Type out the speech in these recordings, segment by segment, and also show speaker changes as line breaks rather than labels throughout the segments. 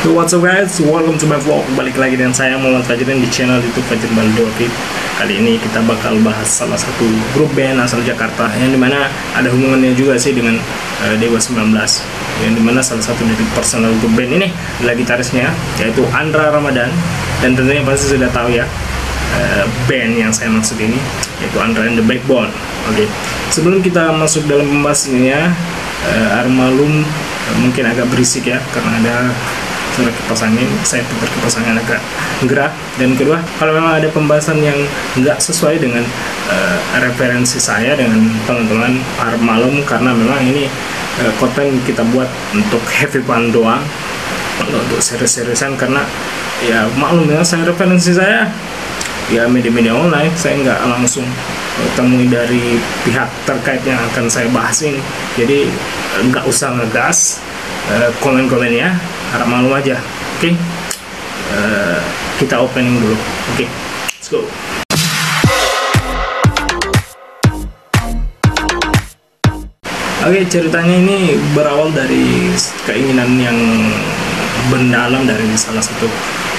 So what's up guys, welcome to my vlog. Balik lagi dengan saya Muhammad Fajrin di channel YouTube Fajrin Baldo. Kali ini kita bakal bahas salah satu grup band asal Jakarta yang dimana ada hubungannya juga sih dengan Dewa 19, yang dimana salah satu dari personal grup band ini adalah gitarisnya, yaitu Andra Ramadan. Dan tentunya pasti sudah tahu ya band yang saya maksud ini, yaitu Andra and the Backbone. Oke, sebelum kita masuk dalam pembahasannya, Armalum mungkin agak berisik ya karena ada suara kipas angin. Saya putar kipas angin agak gerak. Dan kedua, kalau memang ada pembahasan yang nggak sesuai dengan referensi saya dengan teman-teman Armalum, karena memang ini konten kita buat untuk heavy fun doang, untuk serius-seriusan, karena ya maklum ya, saya referensi saya ya media-media online, saya nggak langsung temui dari pihak terkait yang akan saya bahas ini. Jadi nggak usah ngegas komen-komennya, harap maklum aja. Oke. Kita opening dulu. Oke, let's go. Oke, ceritanya ini berawal dari keinginan yang mendalam dari salah satu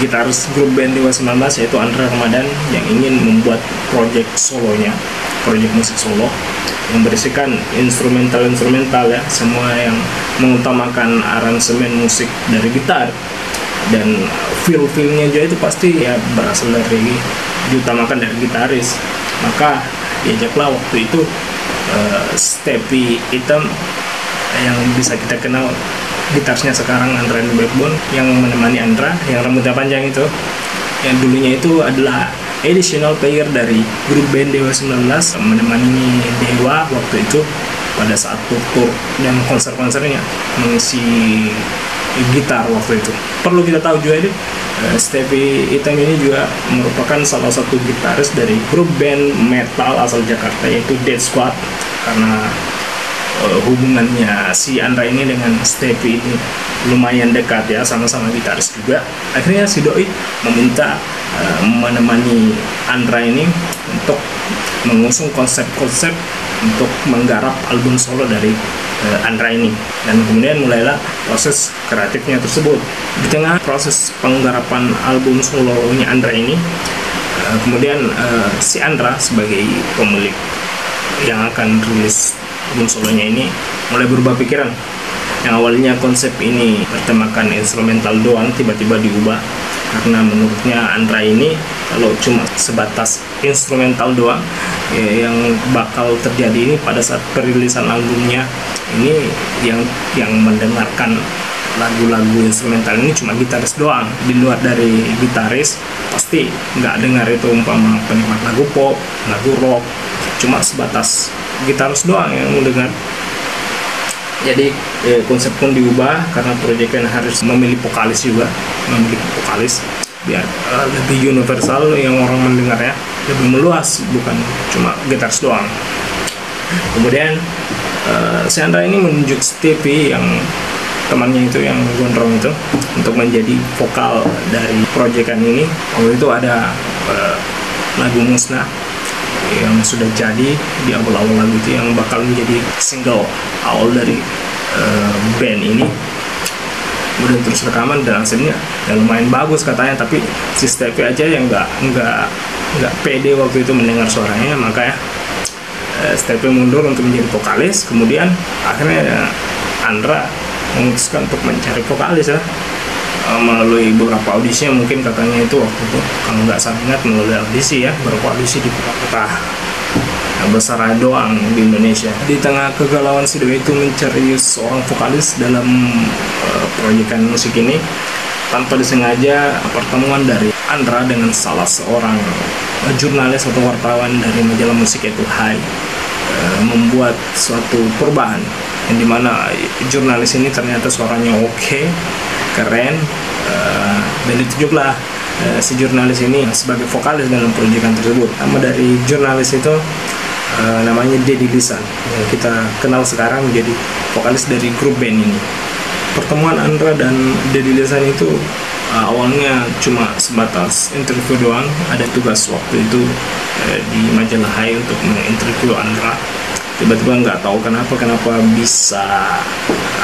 gitaris grup band Dewa 19, yaitu Andra Ramadan, yang ingin membuat project solonya, project musik solo yang berisikan instrumental ya, semua yang mengutamakan aransemen musik dari gitar, dan feel-feelnya juga itu pasti ya berasal dari, diutamakan dari gitaris. Maka diajaklah waktu itu Stepi Hitam, yang bisa kita kenal gitarisnya sekarang, Andra and the Backbone, yang menemani Andra yang rambutnya panjang itu, yang dulunya itu adalah additional player dari grup band Dewa 19, menemani Dewa waktu itu pada saat tur dan konser-konsernya, mengisi gitar waktu itu. Perlu kita tahu juga ini, Stepi Hitam ini juga merupakan salah satu gitaris dari grup band metal asal Jakarta, yaitu Dead Squad. Karena hubungannya si Andra ini dengan Stepi ini lumayan dekat ya, sama-sama gitaris juga. Akhirnya si Doi meminta menemani Andra ini untuk mengusung konsep-konsep untuk menggarap album solo dari Andra ini. Dan kemudian mulailah proses kreatifnya tersebut. Di tengah proses penggarapan album solonya Andra ini, kemudian si Andra sebagai pemilik yang akan rilis album solonya ini mulai berubah pikiran. Yang awalnya konsep ini bertemakan instrumental doang, tiba-tiba diubah karena menurutnya Andra ini kalau cuma sebatas instrumental doang ya, yang bakal terjadi ini pada saat perilisan albumnya ini, yang mendengarkan lagu-lagu instrumental ini cuma gitaris doang. Di luar dari gitaris pasti nggak dengar itu, umpama penikmat lagu pop, lagu rock, cuma sebatas gitaris doang yang mendengar. Jadi konsep pun diubah karena proyeknya harus memilih vokalis juga, memilih vokalis biar lebih universal, yang orang mendengarnya lebih meluas, bukan cuma gitaris doang. Kemudian si Andra ini menunjuk Stepi, yang temannya itu yang gondrong itu, untuk menjadi vokal dari proyekan ini. Waktu itu ada lagu Musnah yang sudah jadi di awal-awal lagu itu, yang bakal menjadi single awal dari band ini. Kemudian terus rekaman dan hasilnya ya lumayan bagus katanya, tapi si Stepi aja yang nggak pede waktu itu mendengar suaranya. Makanya Stepi mundur untuk menjadi vokalis. Kemudian akhirnya Andra memutuskan untuk mencari vokalis ya, melalui beberapa audisi, mungkin katanya itu waktu itu, kalau nggak salah ingat, melalui audisi ya, beberapa audisi di kota-kota besar doang di Indonesia. Di tengah kegalauan si Doi itu mencari seorang vokalis dalam proyekan musik ini, tanpa disengaja pertemuan dari Andra dengan salah seorang jurnalis atau wartawan dari majalah musik, yaitu Hai, membuat suatu perubahan, yang dimana jurnalis ini ternyata suaranya oke, keren, dan ditunjuklah si jurnalis ini sebagai vokalis dalam proyekan tersebut. Nama dari jurnalis itu namanya Deddy Lisan, yang kita kenal sekarang menjadi vokalis dari grup band ini. Pertemuan Andra dan Deddy Lisan itu awalnya cuma sebatas interview doang. Ada tugas waktu itu di majalah Hai untuk menginterview Andra. tiba-tiba nggak tahu kenapa bisa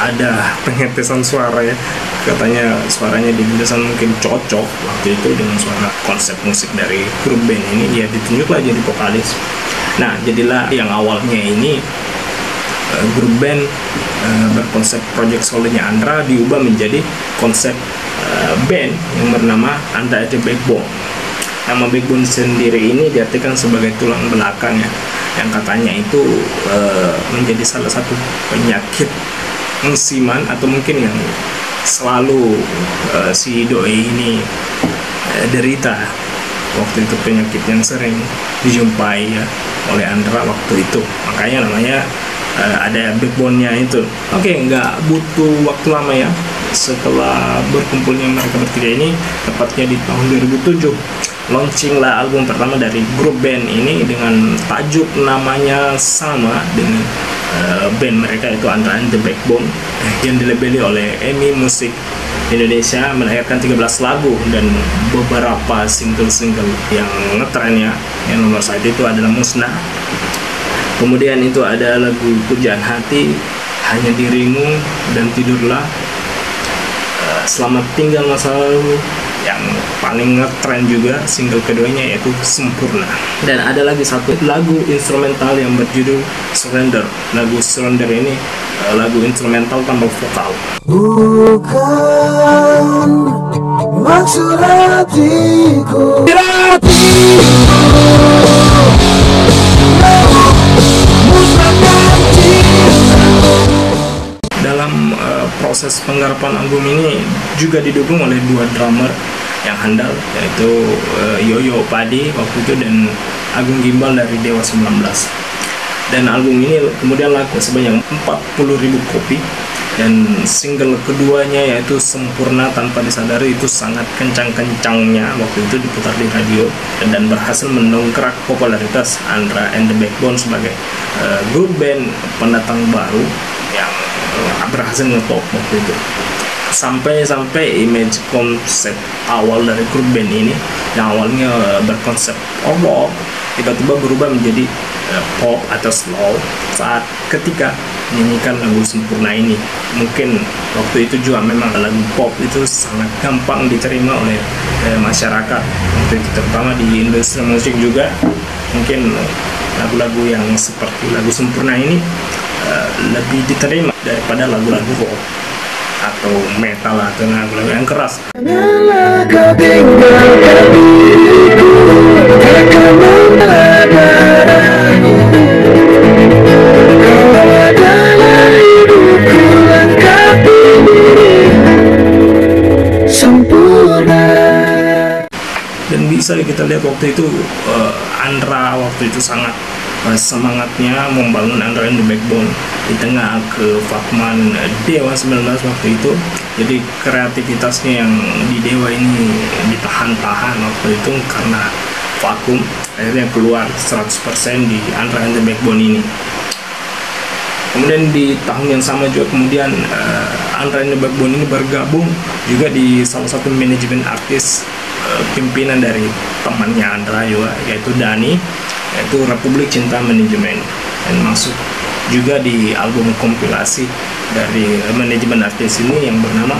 ada pengetesan suara ya. Katanya suaranya di Gindesan mungkin cocok waktu itu dengan suara konsep musik dari grup band ini, dia ditunjuklah jadi vokalis. Nah, jadilah yang awalnya ini grup band berkonsep project solonya Andra diubah menjadi konsep band yang bernama Andra The Backbone. Nama Backbone sendiri ini diartikan sebagai tulang belakang ya, yang katanya itu menjadi salah satu penyakit musiman atau mungkin yang selalu si doi ini derita waktu itu, penyakit yang sering dijumpai ya oleh Andra waktu itu, makanya namanya ada backbone-nya itu. Oke, nggak butuh waktu lama ya setelah berkumpulnya mereka bertiga ini, tepatnya di tahun 2007 launching lah album pertama dari grup band ini dengan tajuk namanya sama dengan band mereka, itu Andra and the Backbone, yang dilabeli oleh EMI Music Indonesia, melahirkan 13 lagu dan beberapa single-single yang ngetren ya. Yang nomor 1 itu adalah Musnah, kemudian itu ada lagu Pujaan Hati, Hanya Dirimu, dan Tidurlah, Selamat Tinggal Masa Lalu, yang paling ngetren juga single keduanya yaitu Sempurna. Dan ada lagi satu lagu instrumental yang berjudul Surrender. Lagu Surrender ini lagu instrumental tanpa vokal.
Bukan maksud hatiku,
Dalam proses penggarapan album ini juga didukung oleh dua drummer yang handal, yaitu Yoyo Padi waktu itu dan Agung Gimbal dari Dewa 19. Dan album ini kemudian laku sebanyak 40.000 kopi, dan single keduanya yaitu Sempurna Tanpa Disadari itu sangat kencang-kencangnya waktu itu diputar di radio dan berhasil mendongkrak popularitas Andra and the Backbone sebagai grup band pendatang baru yang berhasil ngetop waktu itu. Sampai image konsep awal dari grup band ini yang awalnya berkonsep rock tiba-tiba berubah menjadi pop atau slow saat ketika menyanyikan lagu Sempurna ini. Mungkin waktu itu juga memang lagu pop itu sangat gampang diterima oleh masyarakat waktu itu, terutama di industri musik juga. Mungkin lagu-lagu yang seperti lagu Sempurna ini lebih diterima daripada lagu-lagu rock atau metal atau lagu-lagu yang keras. Dan bisa kita lihat waktu itu Andra waktu itu sangat semangatnya membangun Andra and the Backbone di tengah kevakuman Dewa 19 waktu itu. Jadi kreativitasnya yang di Dewa ini ditahan-tahan waktu itu karena vakum, akhirnya keluar 100% di Andra and the Backbone ini. Kemudian di tahun yang sama juga kemudian Andra and the Backbone ini bergabung juga di salah satu manajemen artis pimpinan dari temannya Andra juga, yaitu Dani, yaitu Republik Cinta Manajemen, dan masuk juga di album kompilasi dari manajemen artis ini yang bernama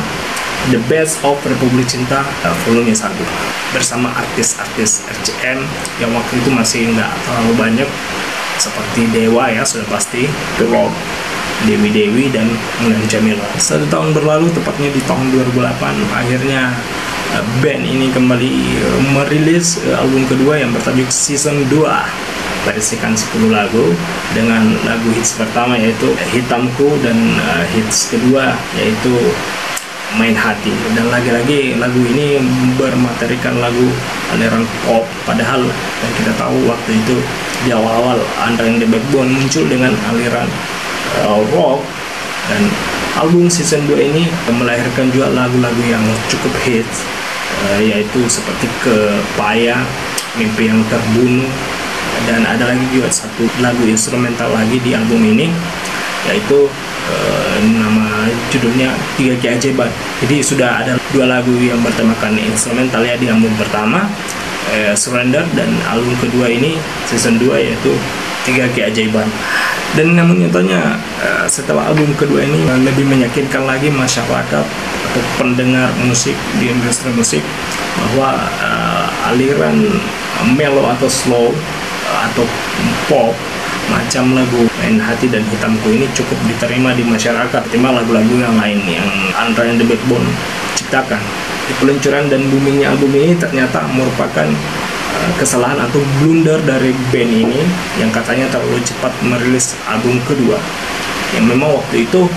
The Best of Republik Cinta volume 1 bersama artis-artis RCM yang waktu itu masih nggak terlalu banyak seperti Dewa ya sudah pasti, The Rock, Dewi dan Mulan Jamila. 1 tahun berlalu, tepatnya di tahun 2008, akhirnya band ini kembali merilis album kedua yang bertajuk Season 2, berisikan 10 lagu dengan lagu hits pertama yaitu Hitamku dan hits kedua yaitu Main Hati. Dan lagi-lagi lagu ini bermaterikan lagu aliran pop, padahal yang kita tahu waktu itu di awal-awal Andra and the Backbone muncul dengan aliran rock. Dan album Season 2 ini melahirkan juga lagu-lagu yang cukup hits, yaitu seperti Kepaya, Mimpi Yang Terbunuh, dan ada lagi juga satu lagu instrumental lagi di album ini yaitu nama judulnya 3 Keajaiban. Jadi sudah ada 2 lagu yang bertemakan instrumental ya di album pertama, Surrender, dan album kedua ini Season 2 yaitu 3 keajaiban. Dan namun nyatanya setelah album kedua ini lebih meyakinkan lagi masyarakat atau pendengar musik di industri musik bahwa aliran mellow atau slow atau pop macam lagu Main Hati dan Hitamku ini cukup diterima di masyarakat ketimbang lagu-lagu yang lain yang Andra and the Backbone ciptakan. Di peluncuran dan boomingnya album ini ternyata merupakan kesalahan atau blunder dari band ini yang katanya terlalu cepat merilis album kedua, yang memang waktu itu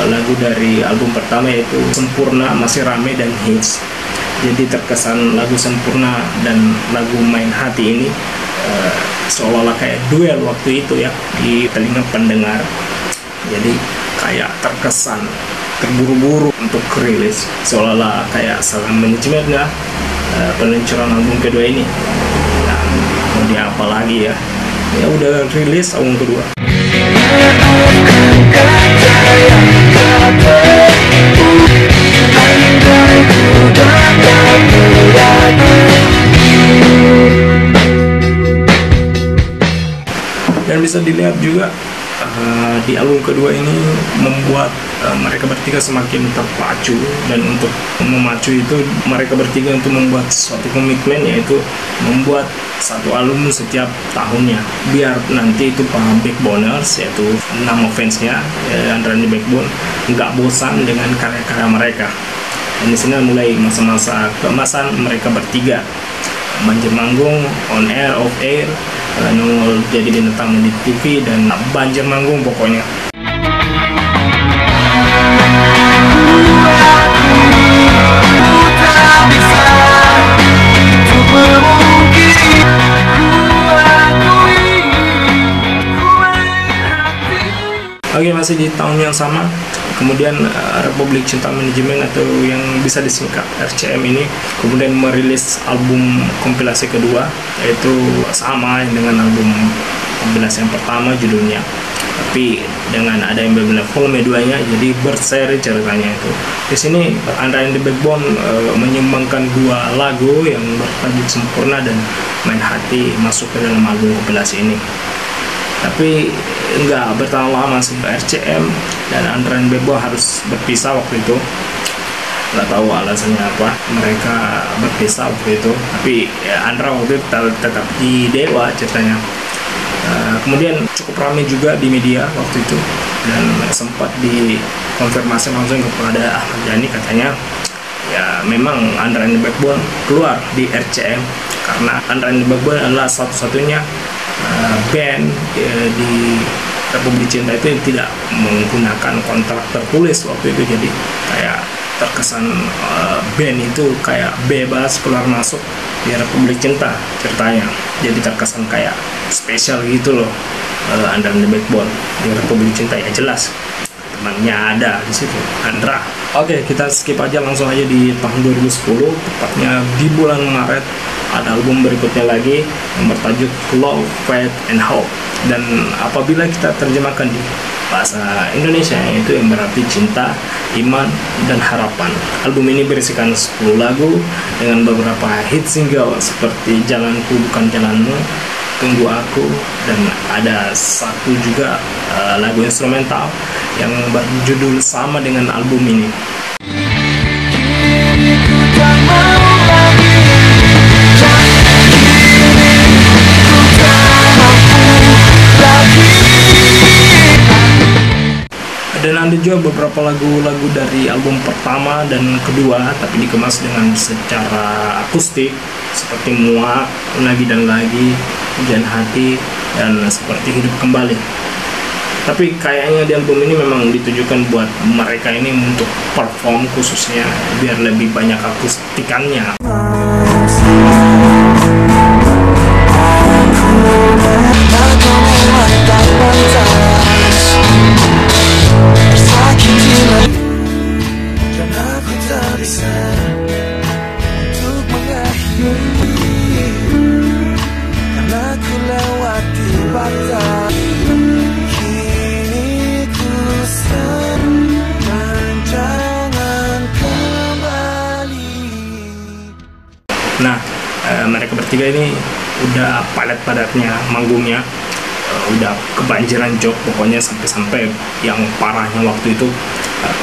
lagu dari album pertama yaitu Sempurna masih rame dan hits. Jadi terkesan lagu Sempurna dan lagu Main Hati ini seolah-olah kayak duel waktu itu ya di telinga pendengar. Jadi kayak terkesan terburu-buru untuk rilis, seolah-olah kayak salah manajemen ya peluncuran album kedua ini. Nah, mau diapa lagi ya? Ya udah rilis album kedua. Dan bisa dilihat juga di album kedua ini membuat mereka bertiga semakin terpacu, dan untuk memacu itu mereka bertiga untuk membuat suatu komitmen, yaitu membuat satu album setiap tahunnya biar nanti itu para Backboners, yaitu nama fansnya Andra and the Backbone, nggak bosan dengan karya-karya mereka. Dan di sini mulai masa-masa keemasan mereka bertiga, banjir manggung, on air, off air, nongol jadi bintang tamu di TV, dan banjir manggung pokoknya. Oke, masih di tahun yang sama, kemudian Republik Cinta Manajemen atau yang bisa disingkat RCM ini kemudian merilis album kompilasi kedua, yaitu sama dengan album kompilasi yang pertama judulnya, tapi dengan ada yang berbeda volume 2-nya, jadi berseri ceritanya itu. Di sini Andra and the Backbone menyumbangkan 2 lagu yang bertajuk Sempurna dan Main Hati masuk ke dalam album kompilasi ini. Tapi nggak bertahan lama sih, RCM dan Andra and the Backbone harus berpisah waktu itu. Nggak tahu alasannya apa mereka berpisah waktu itu, tapi ya, Andra waktu itu tetap di Dewa ceritanya. Kemudian cukup ramai juga di media waktu itu, dan sempat dikonfirmasi langsung kepada Ahmad Dhani, katanya ya memang Andra and the Backbone keluar di RCM karena Andra and the Backbone adalah satu-satunya band di Republik Cinta itu yang tidak menggunakan kontrak tertulis waktu itu. Jadi kayak terkesan band itu kayak bebas keluar masuk di Republik Cinta ceritanya. Jadi terkesan kayak spesial gitu loh Andra and the Backbone di Republik Cinta. Ya jelas temannya ada di situ, Andra. Oke, kita skip aja, langsung aja di tahun 2010, tepatnya di bulan Maret ada album berikutnya lagi yang bertajuk Love, Faith, and Hope. Dan apabila kita terjemahkan di bahasa Indonesia, itu yang berarti cinta, iman, dan harapan. Album ini berisikan 10 lagu dengan beberapa hit single seperti Jalanku Bukan Jalanmu, Tunggu Aku, dan ada satu juga lagu instrumental yang berjudul sama dengan album ini. Dan ada juga beberapa lagu-lagu dari album pertama dan kedua, tapi dikemas dengan secara akustik seperti Muak, Lagi dan Lagi, Hujan Hati, dan seperti Hidup Kembali. Tapi kayaknya di album ini memang ditujukan buat mereka ini untuk perform khususnya, biar lebih banyak akustikannya. Nah, mereka bertiga ini udah padat-padatnya manggungnya, udah kebanjiran job pokoknya, sampai yang parahnya waktu itu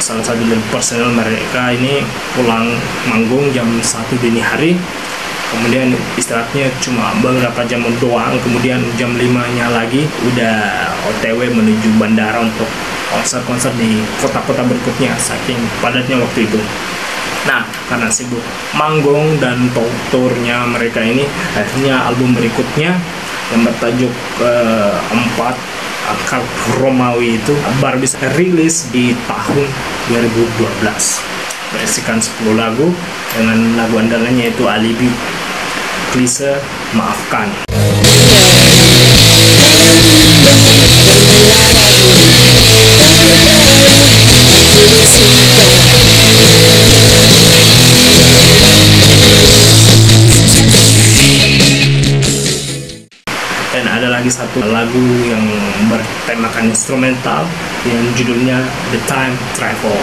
salah satu dari personel mereka ini pulang manggung jam 1 dini hari, kemudian istirahatnya cuma beberapa jam doang, kemudian jam 5-nya lagi udah OTW menuju bandara untuk konser-konser di kota-kota berikutnya, saking padatnya waktu itu. Nah, karena sibuk manggung dan tournya mereka ini, akhirnya album berikutnya yang bertajuk 4 Akal Romawi itu baru bisa rilis di tahun 2012. Berisikan 10 lagu dengan lagu andalannya yaitu Alibi, Klise, Maafkan. Dan ada lagi satu lagu yang bertemakan instrumental yang judulnya The Time Travel.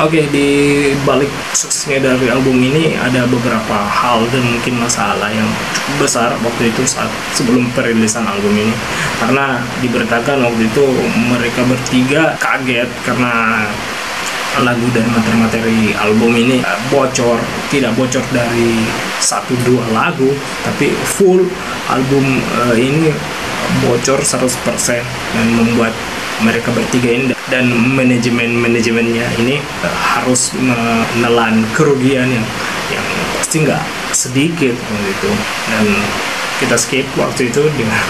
Oke, di balik suksesnya dari album ini ada beberapa hal dan mungkin masalah yang cukup besar waktu itu saat sebelum perilisan album ini. Karena diberitakan waktu itu mereka bertiga kaget karena lagu dan materi-materi album ini bocor, tidak bocor dari 1-2 lagu, tapi full album ini bocor 100% dan membuat mereka bertiga ini dan manajemennya ini harus menelan kerugian yang pasti nggak sedikit gitu. Dan kita skip waktu itu dengan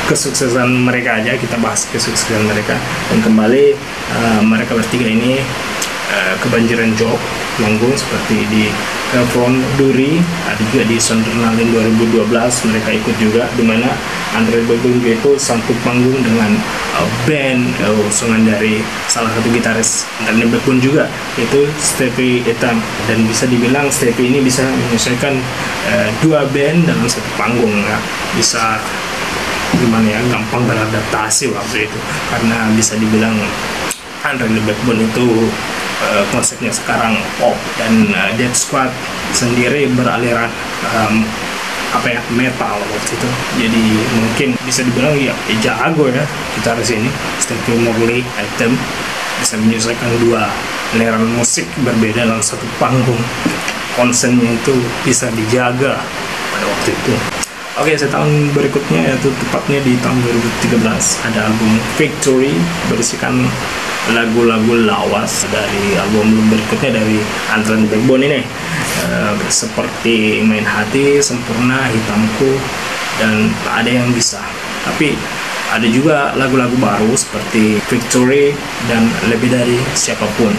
kesuksesan mereka aja, kita bahas kesuksesan mereka, dan kembali mereka bertiga ini kebanjiran job manggung seperti di Front Duri, ada juga di Sondernalin 2012 mereka ikut juga, dimana Andre Backbone itu sanggup manggung dengan band usungan dari salah satu gitaris Andre Backbone juga, yaitu Stevie Etam, dan bisa dibilang Stevie ini bisa menyelesaikan 2 band dalam satu panggung ya. Bisa gimana ya, gampang beradaptasi waktu itu, karena bisa dibilang Andre Backbone itu konsepnya sekarang pop, dan Death Squad sendiri beraliran metal waktu itu. Jadi mungkin bisa dibilang ya jago ya gitaris ini Stevie Morley Item, bisa menyelesaikan 2 aliran musik berbeda dalam satu panggung. Konsennya itu bisa dijaga pada waktu itu. Oke, setahun berikutnya, yaitu tepatnya di tahun 2013, ada album Victory berisikan lagu-lagu lawas dari album berikutnya dari Andre Backbone ini, seperti Main Hati, Sempurna, Hitamku, dan Tak Ada Yang Bisa. Tapi ada juga lagu-lagu baru seperti Victory dan Lebih Dari Siapapun.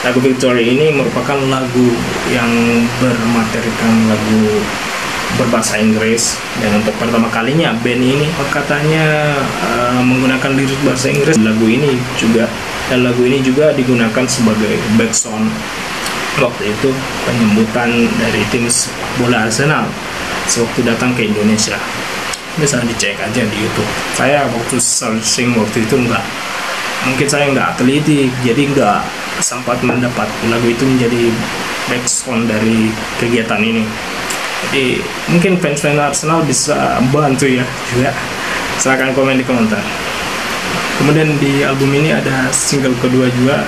Lagu Victory ini merupakan lagu yang bermaterikan lagu berbahasa Inggris, dan untuk pertama kalinya band ini katanya menggunakan lirik bahasa Inggris. Lagu ini juga digunakan sebagai background waktu itu penyambutan dari tim sepak bola Arsenal sewaktu datang ke Indonesia. Bisa dicek aja di YouTube. Saya waktu searching waktu itu mungkin saya nggak teliti, jadi nggak sempat mendapat lagu itu menjadi background dari kegiatan ini. Jadi mungkin fans Arsenal bisa bantu ya juga. Silahkan komen di komentar. Kemudian di album ini ada single kedua juga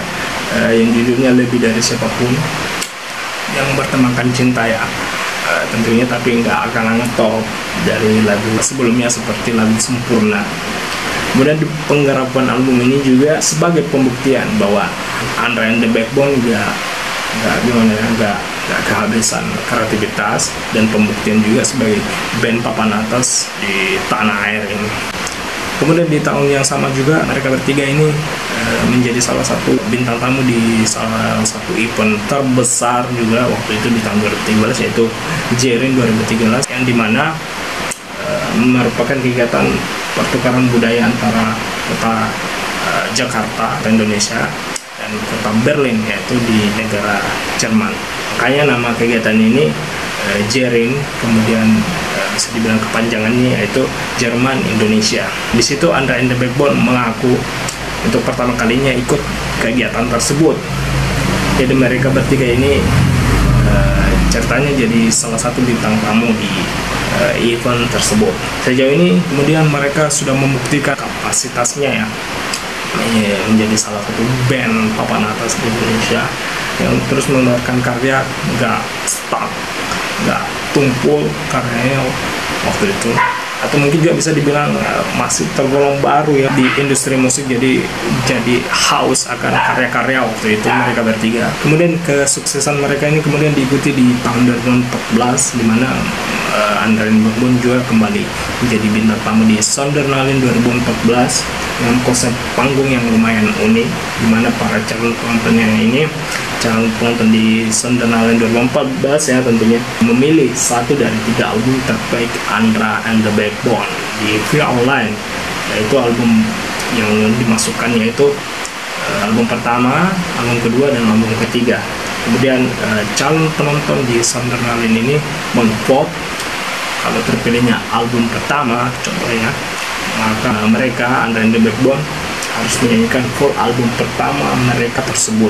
yang judulnya Lebih Dari Siapapun, yang bertemakan cinta ya tentunya, tapi nggak akan ngetop dari lagu sebelumnya seperti lagu Sempurna. Kemudian di penggarapan album ini juga sebagai pembuktian bahwa Andre and the Backbone nggak kehabisan kreativitas, dan pembuktian juga sebagai band papan atas di tanah air ini. Kemudian di tahun yang sama juga mereka bertiga ini menjadi salah satu bintang tamu di salah satu event terbesar juga waktu itu di tahun 2013, yaitu Jerin 2013, yang dimana merupakan kegiatan pertukaran budaya antara kota Jakarta atau Indonesia dan kota Berlin, yaitu di negara Jerman. Makanya nama kegiatan ini Jerin, kemudian bisa dibilang kepanjangannya yaitu Jerman Indonesia. Di situ Andra and the Backbone mengaku untuk pertama kalinya ikut kegiatan tersebut. Jadi mereka bertiga ini ceritanya jadi salah satu bintang tamu di event tersebut. Sejauh ini kemudian mereka sudah membuktikan kapasitasnya ya, menjadi salah satu band papan atas di Indonesia yang terus mengeluarkan karya, nggak stuck, nggak tumpul karyanya waktu itu. Atau mungkin juga bisa dibilang masih tergolong baru ya di industri musik, jadi haus akan karya-karya waktu itu mereka bertiga. Kemudian kesuksesan mereka ini kemudian diikuti di tahun 2014, di mana Andra and the Backbone juga kembali menjadi bintang tamu di Sondernalin 2014 dengan konsep panggung yang lumayan unik, di mana para calon penonton di Sondernalin 2014 ya tentunya memilih satu dari 3 album terbaik Andra and the Backbone di via online, yaitu album yang dimasukkan yaitu album pertama, album kedua, dan album ketiga. Kemudian calon penonton di Sondernalin ini memvote kalau terpilihnya album pertama contohnya, maka mereka Andra and the Backbone harus menyanyikan full album pertama mereka tersebut.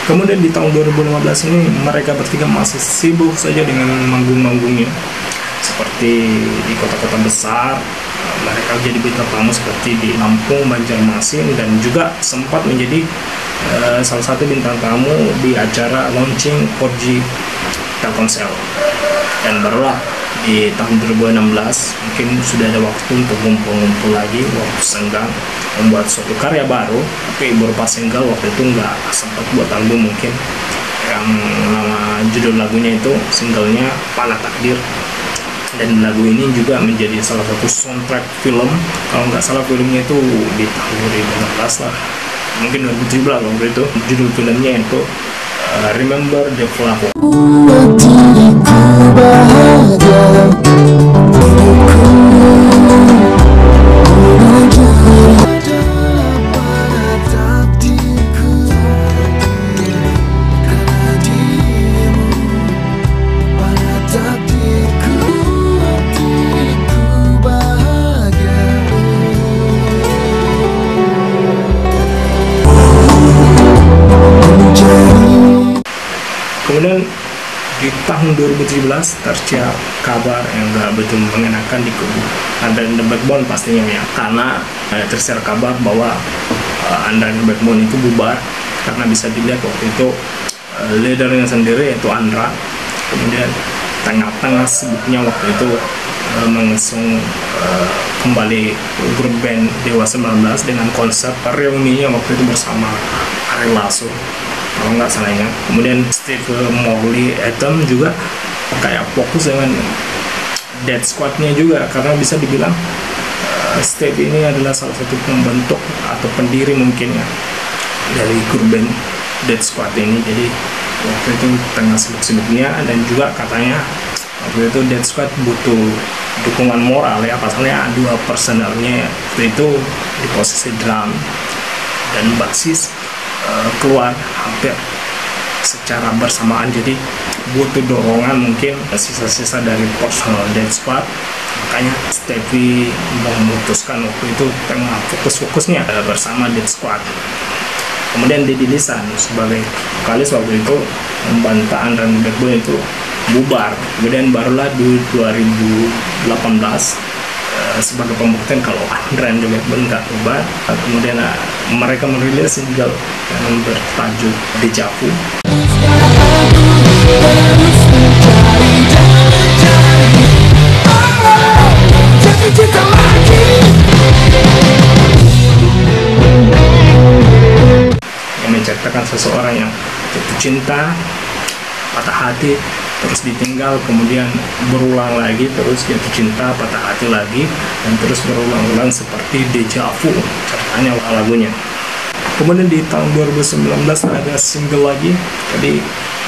Kemudian di tahun 2015 ini mereka bertiga masih sibuk saja dengan manggung-manggungnya, seperti di kota-kota besar. Mereka jadi bintang tamu seperti di Lampung, Banjarmasin, dan juga sempat menjadi salah satu bintang tamu di acara launching 4G Telkomsel. Dan barulah di tahun 2016 mungkin sudah ada waktu untuk ngumpul-ngumpul lagi, waktu senggang membuat suatu karya baru, tapi berupa single. Waktu itu nggak sempat buat album, mungkin yang nama judul lagunya itu singlenya Panah Takdir. Dan lagu ini juga menjadi salah satu soundtrack film, kalau nggak salah filmnya itu di tahun 2016 lah, mungkin 2017 waktu itu. Judul filmnya itu Remember the Flower. Kemudian di tahun 2017 tersiar kabar yang gak betul mengenakan di kubu Andra and the Backbone pastinya ya, karena tersiar kabar bahwa Andra and the Backbone itu bubar karena bisa dilihat waktu itu leadernya sendiri yaitu Andra kemudian tengah-tengah sibuknya waktu itu mengusung kembali grup band Dewa 19 dengan konsep reuninya waktu itu bersama Ari Lasso kalau nggak salah ingat. Kemudian Steve Morley Atom juga kayak fokus dengan Dead Squad-nya juga, karena bisa dibilang Steve ini adalah salah satu pembentuk atau pendiri mungkin ya dari grup band Dead Squad ini. Jadi waktu itu tengah sibuk-sibuknya, dan juga katanya waktu itu Dead Squad butuh dukungan moral ya, pasalnya 2 personelnya waktu itu di posisi drum dan bassis keluar hampir secara bersamaan, jadi butuh dorongan mungkin sisa-sisa dari personal Dead Squad. Makanya Stevie memutuskan waktu itu tengah fokus-fokusnya bersama Dead Squad. Kemudian Deddy Lisan sebagai vokalis waktu itu membantah Andra and the Backbone itu bubar. Kemudian barulah di 2018 sebagai pembuktian kalau Andra and the Backbone nggak bubar, kemudian mereka merilis single yang bertajuk Deja Vu. Yang menceritakan seseorang yang jatuh cinta, patah hati, terus ditinggal, kemudian berulang lagi, terus jatuh cinta, patah hati lagi, dan terus berulang-ulang seperti deja vu ceritanya lagunya. Kemudian di tahun 2019 ada single lagi, jadi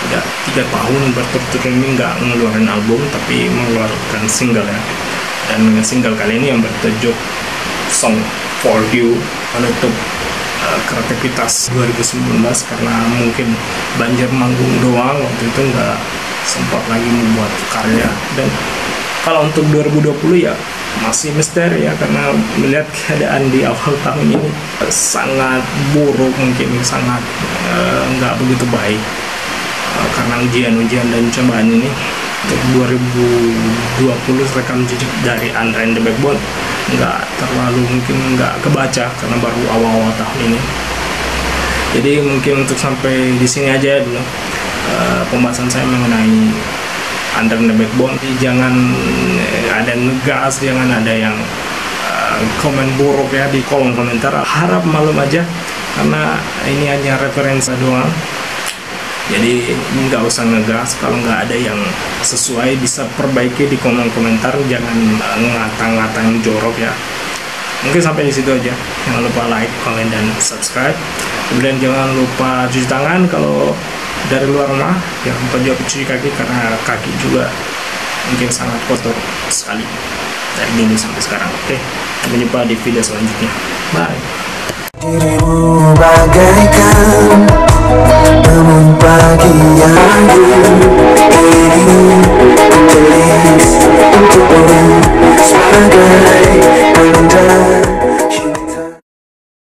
udah 3 tahun berturut-turut ini nggak ngeluarin album tapi mengeluarkan single ya. Dan single kali ini yang bertajuk Song For You menutup kreativitas 2019 karena mungkin banjir manggung doang, waktu itu nggak sempat lagi membuat karya. Dan kalau untuk 2020 ya masih misteri ya, karena melihat keadaan di awal tahun ini sangat buruk, mungkin sangat nggak begitu baik karena ujian-ujian dan cobaan ini. Untuk 2020 rekam jejak dari Andra and the Backbone nggak terlalu, mungkin nggak kebaca karena baru awal-awal tahun ini. Jadi mungkin untuk sampai di sini aja dulu pembahasan saya mengenai Andra and the Backbone. Jangan ada ngegas, jangan ada yang komen buruk ya di kolom komentar. Harap maklum aja karena ini hanya referensi doang. Jadi nggak usah ngegas, kalau nggak ada yang sesuai bisa perbaiki di kolom komentar, jangan ngata-ngatain jorok ya. Mungkin sampai di situ aja. Jangan lupa like, comment, dan subscribe. Kemudian jangan lupa cuci tangan kalau dari luar rumah, jangan lupa juga cuci kaki karena kaki juga mungkin sangat kotor sekali dari dulu sampai sekarang. Oke, sampai jumpa di video selanjutnya. Bye.
Dirimu bagaikan